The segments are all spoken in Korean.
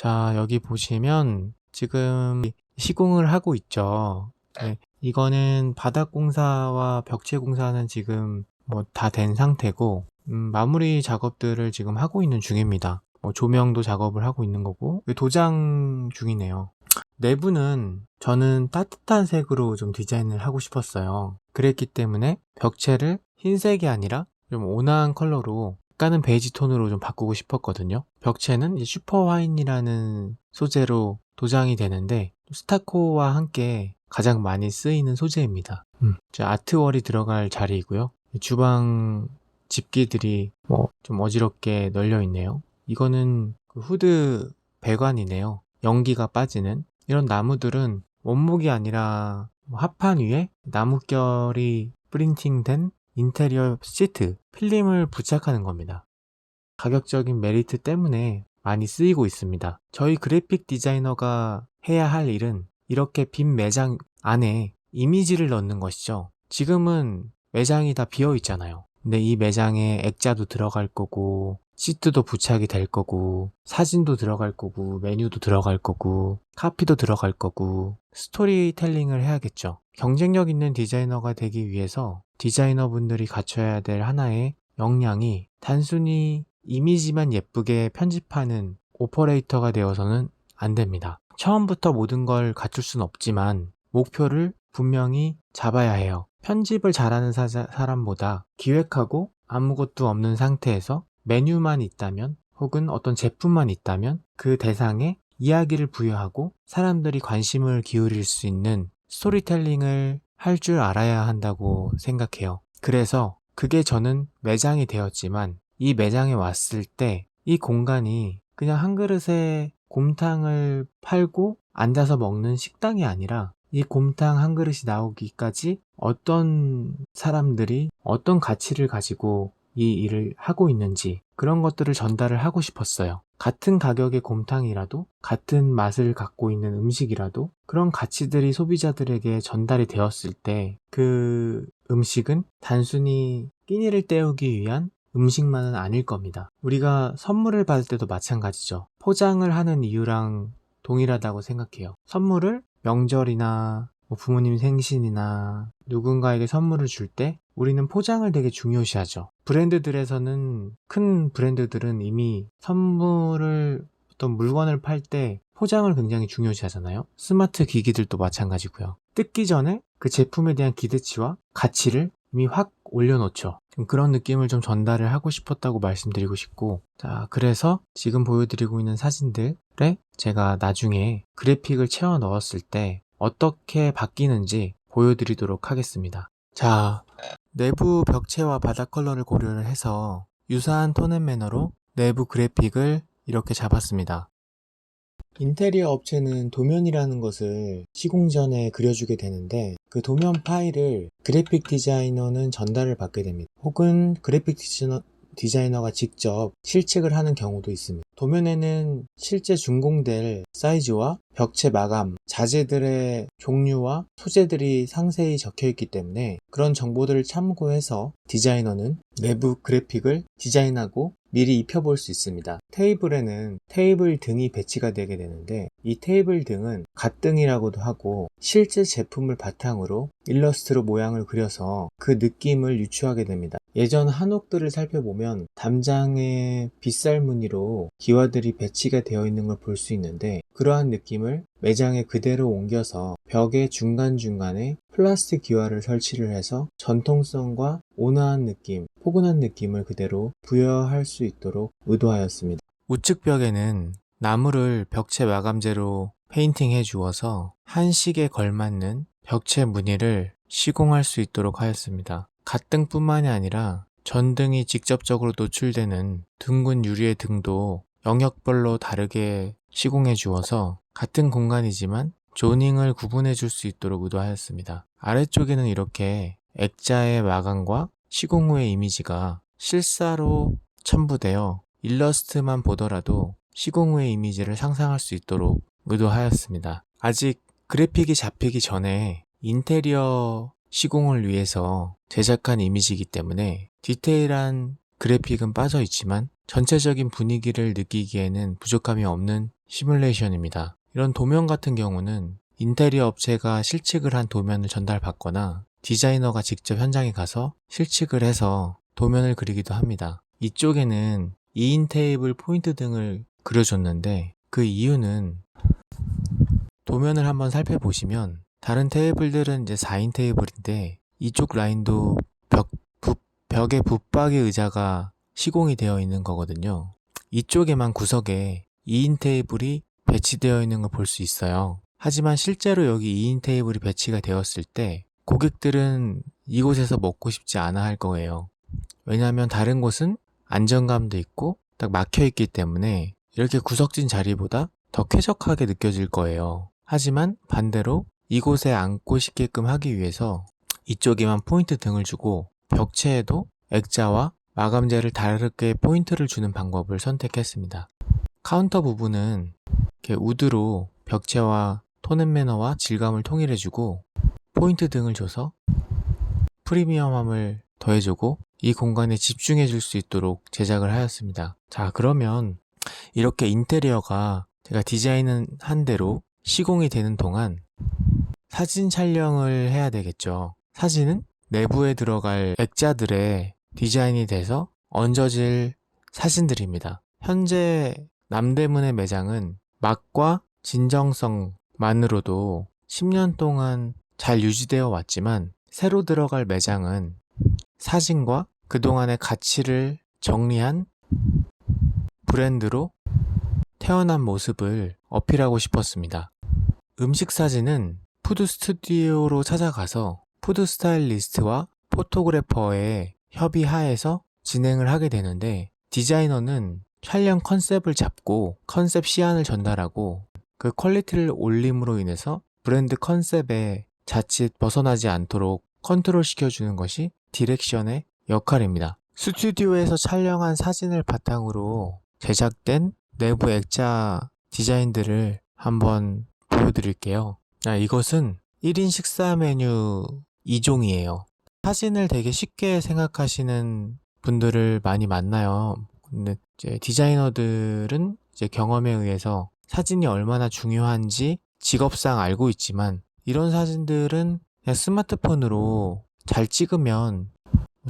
자, 여기 보시면 지금 시공을 하고 있죠. 네, 이거는 바닥공사와 벽체공사는 지금 뭐 다 된 상태고, 마무리 작업들을 지금 하고 있는 중입니다. 조명도 작업을 하고 있는 거고, 도장 중이네요. 내부는 저는 따뜻한 색으로 좀 디자인을 하고 싶었어요. 그랬기 때문에 벽체를 흰색이 아니라 좀 온화한 컬러로, 약간은 베이지 톤으로 좀 바꾸고 싶었거든요. 벽체는 이제 슈퍼 화인이라는 소재로 도장이 되는데, 스타코와 함께 가장 많이 쓰이는 소재입니다. 아트월이 들어갈 자리이고요. 주방 집기들이 좀 어지럽게 널려 있네요. 이거는 그 후드 배관이네요. 연기가 빠지는. 이런 나무들은 원목이 아니라 합판 위에 나뭇결이 프린팅된 인테리어 시트, 필름을 부착하는 겁니다. 가격적인 메리트 때문에 많이 쓰이고 있습니다. 저희 그래픽 디자이너가 해야 할 일은 이렇게 빈 매장 안에 이미지를 넣는 것이죠. 지금은 매장이 다 비어 있잖아요. 근데 이 매장에 액자도 들어갈 거고, 시트도 부착이 될 거고, 사진도 들어갈 거고, 메뉴도 들어갈 거고, 카피도 들어갈 거고, 스토리텔링을 해야겠죠. 경쟁력 있는 디자이너가 되기 위해서 디자이너분들이 갖춰야 될 하나의 역량이 단순히 이미지만 예쁘게 편집하는 오퍼레이터가 되어서는 안 됩니다. 처음부터 모든 걸 갖출 순 없지만 목표를 분명히 잡아야 해요. 편집을 잘하는 사람보다 기획하고 아무것도 없는 상태에서 메뉴만 있다면, 혹은 어떤 제품만 있다면 그 대상에 이야기를 부여하고 사람들이 관심을 기울일 수 있는 스토리텔링을 할 줄 알아야 한다고 생각해요. 그래서 그게 저는 매장이 되었지만, 이 매장에 왔을 때 이 공간이 그냥 한 그릇에 곰탕을 팔고 앉아서 먹는 식당이 아니라, 이 곰탕 한 그릇이 나오기까지 어떤 사람들이 어떤 가치를 가지고 이 일을 하고 있는지, 그런 것들을 전달을 하고 싶었어요. 같은 가격의 곰탕이라도, 같은 맛을 갖고 있는 음식이라도 그런 가치들이 소비자들에게 전달이 되었을 때 그 음식은 단순히 끼니를 때우기 위한 음식만은 아닐 겁니다. 우리가 선물을 받을 때도 마찬가지죠. 포장을 하는 이유랑 동일하다고 생각해요. 선물을 명절이나 부모님 생신이나 누군가에게 선물을 줄 때 우리는 포장을 되게 중요시하죠. 브랜드들에서는, 큰 브랜드들은 이미 선물을, 어떤 물건을 팔 때 포장을 굉장히 중요시하잖아요. 스마트 기기들도 마찬가지고요. 뜯기 전에 그 제품에 대한 기대치와 가치를 이미 확 올려놓죠. 그런 느낌을 좀 전달을 하고 싶었다고 말씀드리고 싶고, 자, 그래서 지금 보여드리고 있는 사진들에 제가 나중에 그래픽을 채워 넣었을 때 어떻게 바뀌는지 보여드리도록 하겠습니다. 자, 내부 벽체와 바닥 컬러를 고려를 해서 유사한 톤 앤 매너로 내부 그래픽을 이렇게 잡았습니다. 인테리어 업체는 도면이라는 것을 시공 전에 그려주게 되는데, 그 도면 파일을 그래픽 디자이너는 전달을 받게 됩니다. 혹은 그래픽 디자이너가 직접 실측을 하는 경우도 있습니다. 도면에는 실제 준공될 사이즈와 벽체 마감, 자재들의 종류와 소재들이 상세히 적혀 있기 때문에 그런 정보들을 참고해서 디자이너는 내부 그래픽을 디자인하고 미리 입혀볼 수 있습니다. 테이블에는 테이블 등이 배치가 되게 되는데, 이 테이블 등은 갓등이라고도 하고, 실제 제품을 바탕으로 일러스트로 모양을 그려서 그 느낌을 유추하게 됩니다. 예전 한옥들을 살펴보면 담장에 빗살 무늬로 기와들이 배치가 되어 있는 걸 볼 수 있는데, 그러한 느낌을 매장에 그대로 옮겨서 벽의 중간중간에 플라스틱 기와를 설치를 해서 전통성과 온화한 느낌, 포근한 느낌을 그대로 부여할 수 있도록 의도하였습니다. 우측 벽에는 나무를 벽체 마감재로 페인팅해 주어서 한식에 걸맞는 벽체 무늬를 시공할 수 있도록 하였습니다. 갓등뿐만이 아니라 전등이 직접적으로 노출되는 둥근 유리의 등도 영역별로 다르게 시공해 주어서 같은 공간이지만 조닝을 구분해 줄 수 있도록 의도하였습니다. 아래쪽에는 이렇게 액자의 마감과 시공 후의 이미지가 실사로 첨부되어 일러스트만 보더라도 시공 후의 이미지를 상상할 수 있도록 의도하였습니다. 아직 그래픽이 잡히기 전에 인테리어 시공을 위해서 제작한 이미지이기 때문에 디테일한 그래픽은 빠져 있지만 전체적인 분위기를 느끼기에는 부족함이 없는 시뮬레이션입니다. 이런 도면 같은 경우는 인테리어 업체가 실측을 한 도면을 전달받거나 디자이너가 직접 현장에 가서 실측을 해서 도면을 그리기도 합니다. 이쪽에는 2인 테이블 포인트 등을 그려줬는데 그 이유는 도면을 한번 살펴보시면 다른 테이블들은 이제 4인 테이블인데 이쪽 라인도 벽에 붙박이 의자가 시공이 되어 있는 거거든요. 이쪽에만 구석에 2인 테이블이 배치되어 있는 걸 볼 수 있어요. 하지만 실제로 여기 2인 테이블이 배치가 되었을 때 고객들은 이곳에서 먹고 싶지 않아 할 거예요. 왜냐하면 다른 곳은 안정감도 있고 딱 막혀 있기 때문에 이렇게 구석진 자리보다 더 쾌적하게 느껴질 거예요. 하지만 반대로 이곳에 앉고 싶게끔 하기 위해서 이쪽에만 포인트 등을 주고 벽체에도 액자와 마감재를 다르게 포인트를 주는 방법을 선택했습니다. 카운터 부분은 이렇게 우드로 벽체와 톤앤매너와 질감을 통일해주고 포인트 등을 줘서 프리미엄함을 더해주고 이 공간에 집중해줄 수 있도록 제작을 하였습니다. 자, 그러면 이렇게 인테리어가 제가 디자인은 한 대로 시공이 되는 동안 사진 촬영을 해야 되겠죠. 사진은 내부에 들어갈 액자들의 디자인이 돼서 얹어질 사진들입니다. 현재 남대문의 매장은 맛과 진정성만으로도 10년 동안 잘 유지되어 왔지만 새로 들어갈 매장은 사진과 그동안의 가치를 정리한 브랜드로 태어난 모습을 어필하고 싶었습니다. 음식 사진은 푸드 스튜디오로 찾아가서 푸드 스타일리스트와 포토그래퍼의 협의하에서 진행을 하게 되는데 디자이너는 촬영 컨셉을 잡고 컨셉 시안을 전달하고 그 퀄리티를 올림으로 인해서 브랜드 컨셉에 자칫 벗어나지 않도록 컨트롤 시켜주는 것이 디렉션의 역할입니다. 스튜디오에서 촬영한 사진을 바탕으로 제작된 내부 액자 디자인들을 한번 보여드릴게요. 이것은 1인 식사 메뉴 2종이에요. 사진을 되게 쉽게 생각하시는 분들을 많이 만나요. 근데 이제 디자이너들은 이제 경험에 의해서 사진이 얼마나 중요한지 직업상 알고 있지만 이런 사진들은 그냥 스마트폰으로 잘 찍으면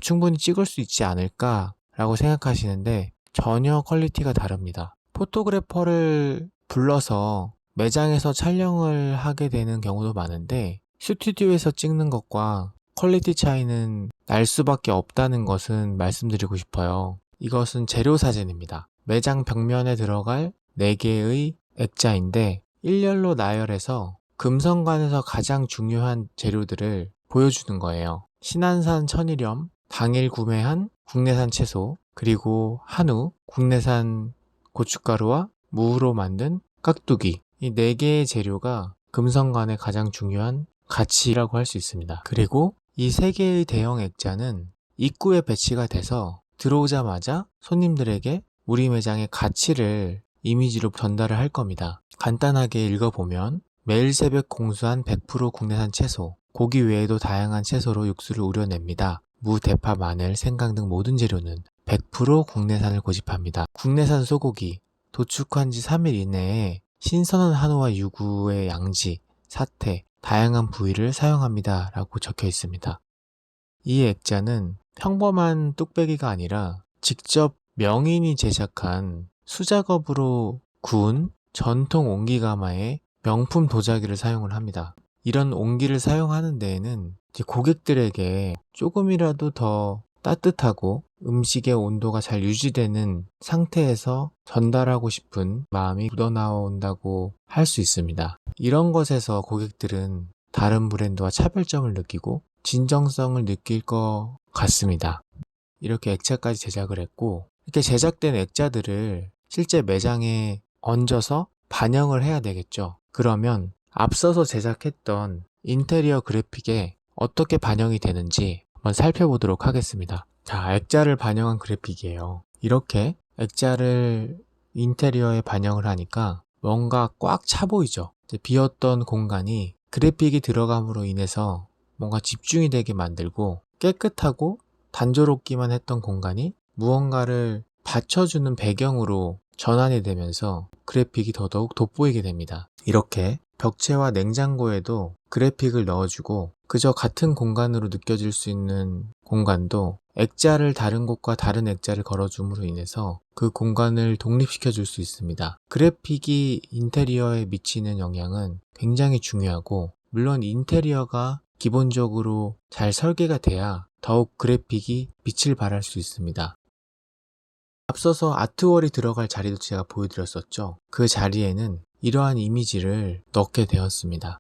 충분히 찍을 수 있지 않을까라고 생각하시는데 전혀 퀄리티가 다릅니다. 포토그래퍼를 불러서 매장에서 촬영을 하게 되는 경우도 많은데 스튜디오에서 찍는 것과 퀄리티 차이는 날 수밖에 없다는 것은 말씀드리고 싶어요. 이것은 재료 사진입니다. 매장 벽면에 들어갈 4개의 액자인데 일렬로 나열해서 금성관에서 가장 중요한 재료들을 보여주는 거예요. 신안산 천일염, 당일 구매한 국내산 채소, 그리고 한우, 국내산 고춧가루와 무로 만든 깍두기. 이 4개의 재료가 금성관의 가장 중요한 가치라고 할 수 있습니다. 그리고 이 3개의 대형 액자는 입구에 배치가 돼서 들어오자마자 손님들에게 우리 매장의 가치를 이미지로 전달을 할 겁니다. 간단하게 읽어보면 매일 새벽 공수한 100% 국내산 채소, 고기 외에도 다양한 채소로 육수를 우려냅니다. 무, 대파, 마늘, 생강 등 모든 재료는 100% 국내산을 고집합니다. 국내산 소고기, 도축한 지 3일 이내에 신선한 한우와 유구의 양지, 사태, 다양한 부위를 사용합니다. 라고 적혀 있습니다. 이 액자는 평범한 뚝배기가 아니라 직접 명인이 제작한 수작업으로 구운 전통 옹기가마의 명품 도자기를 사용을 합니다. 이런 옹기를 사용하는 데에는 고객들에게 조금이라도 더 따뜻하고 음식의 온도가 잘 유지되는 상태에서 전달하고 싶은 마음이 묻어나온다고 할 수 있습니다. 이런 것에서 고객들은 다른 브랜드와 차별점을 느끼고 진정성을 느낄 것 같습니다. 이렇게 액자까지 제작을 했고 이렇게 제작된 액자들을 실제 매장에 얹어서 반영을 해야 되겠죠. 그러면 앞서서 제작했던 인테리어 그래픽에 어떻게 반영이 되는지 한번 살펴보도록 하겠습니다. 자, 액자를 반영한 그래픽이에요. 이렇게 액자를 인테리어에 반영을 하니까 뭔가 꽉 차 보이죠. 비었던 공간이 그래픽이 들어감으로 인해서 뭔가 집중이 되게 만들고 깨끗하고 단조롭기만 했던 공간이 무언가를 받쳐주는 배경으로 전환이 되면서 그래픽이 더더욱 돋보이게 됩니다. 이렇게 벽체와 냉장고에도 그래픽을 넣어주고 그저 같은 공간으로 느껴질 수 있는 공간도 액자를 다른 곳과 다른 액자를 걸어줌으로 인해서 그 공간을 독립시켜 줄 수 있습니다. 그래픽이 인테리어에 미치는 영향은 굉장히 중요하고, 물론 인테리어가 기본적으로 잘 설계가 돼야 더욱 그래픽이 빛을 발할 수 있습니다. 앞서서 아트월이 들어갈 자리도 제가 보여드렸었죠. 그 자리에는 이러한 이미지를 넣게 되었습니다.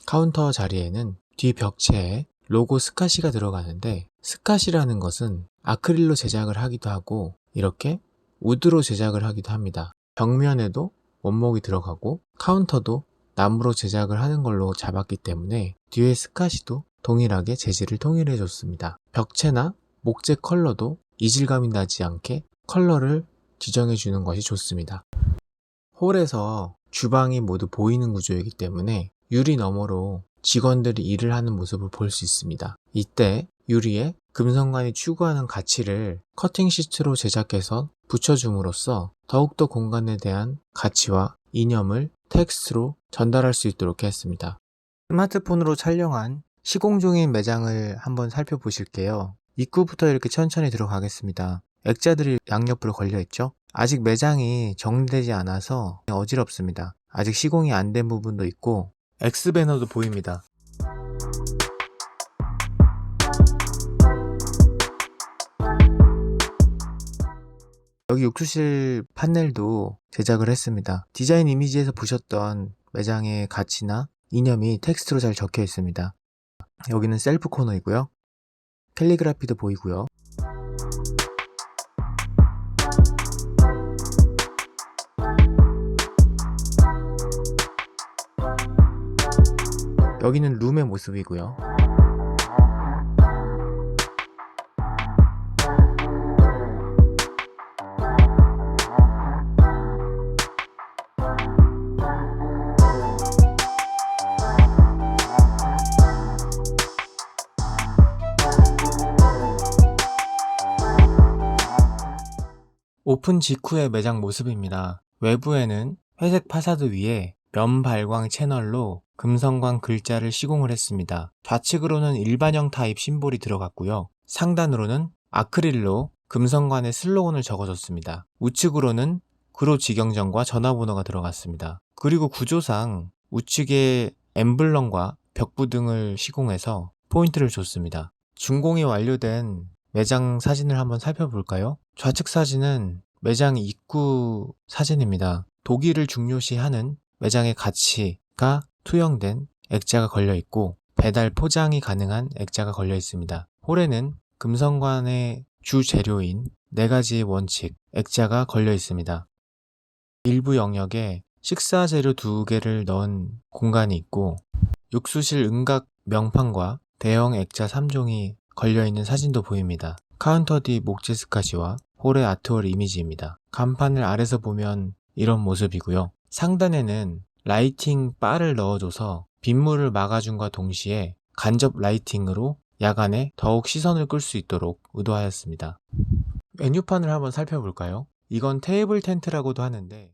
카운터 자리에는 뒤 벽체에 로고 스카시가 들어가는데, 스카시라는 것은 아크릴로 제작을 하기도 하고 이렇게 우드로 제작을 하기도 합니다. 벽면에도 원목이 들어가고 카운터도 나무로 제작을 하는 걸로 잡았기 때문에 뒤에 스카시도 동일하게 재질을 통일해 줬습니다. 벽체나 목재 컬러도 이질감이 나지 않게 컬러를 지정해 주는 것이 좋습니다. 홀에서 주방이 모두 보이는 구조이기 때문에 유리 너머로 직원들이 일을 하는 모습을 볼 수 있습니다. 이때 유리에 금성관이 추구하는 가치를 커팅 시트로 제작해서 붙여줌으로써 더욱더 공간에 대한 가치와 이념을 텍스트로 전달할 수 있도록 했습니다. 스마트폰으로 촬영한 시공 중인 매장을 한번 살펴보실게요. 입구부터 이렇게 천천히 들어가겠습니다. 액자들이 양옆으로 걸려있죠? 아직 매장이 정리되지 않아서 어지럽습니다. 아직 시공이 안 된 부분도 있고 X배너도 보입니다. 여기 욕실실 판넬도 제작을 했습니다. 디자인 이미지에서 보셨던 매장의 가치나 이념이 텍스트로 잘 적혀 있습니다. 여기는 셀프 코너이고요. 캘리그라피도 보이고요. 여기는 룸의 모습이고요. 오픈 직후의 매장 모습입니다. 외부에는 회색 파사드 위에 면 발광 채널로 금성광 글자를 시공을 했습니다. 좌측으로는 일반형 타입 심볼이 들어갔고요. 상단으로는 아크릴로 금성관의 슬로건을 적어줬습니다. 우측으로는 그로 직영점과 전화번호가 들어갔습니다. 그리고 구조상 우측에 엠블럼과 벽부 등을 시공해서 포인트를 줬습니다. 준공이 완료된 매장 사진을 한번 살펴볼까요? 좌측 사진은 매장 입구 사진입니다. 도기를 중요시하는 매장의 가치가 투영된 액자가 걸려 있고 배달 포장이 가능한 액자가 걸려 있습니다. 홀에는 금성관의 주 재료인 4가지의 원칙 액자가 걸려 있습니다. 일부 영역에 식사 재료 2개를 넣은 공간이 있고 육수실 음각 명판과 대형 액자 3종이 걸려있는 사진도 보입니다. 카운터 뒤 목재 스카시와 홀의 아트월 이미지입니다. 간판을 아래서 보면 이런 모습이고요. 상단에는 라이팅 바를 넣어줘서 빗물을 막아준과 동시에 간접 라이팅으로 야간에 더욱 시선을 끌 수 있도록 의도하였습니다. 메뉴판을 한번 살펴볼까요? 이건 테이블 텐트라고도 하는데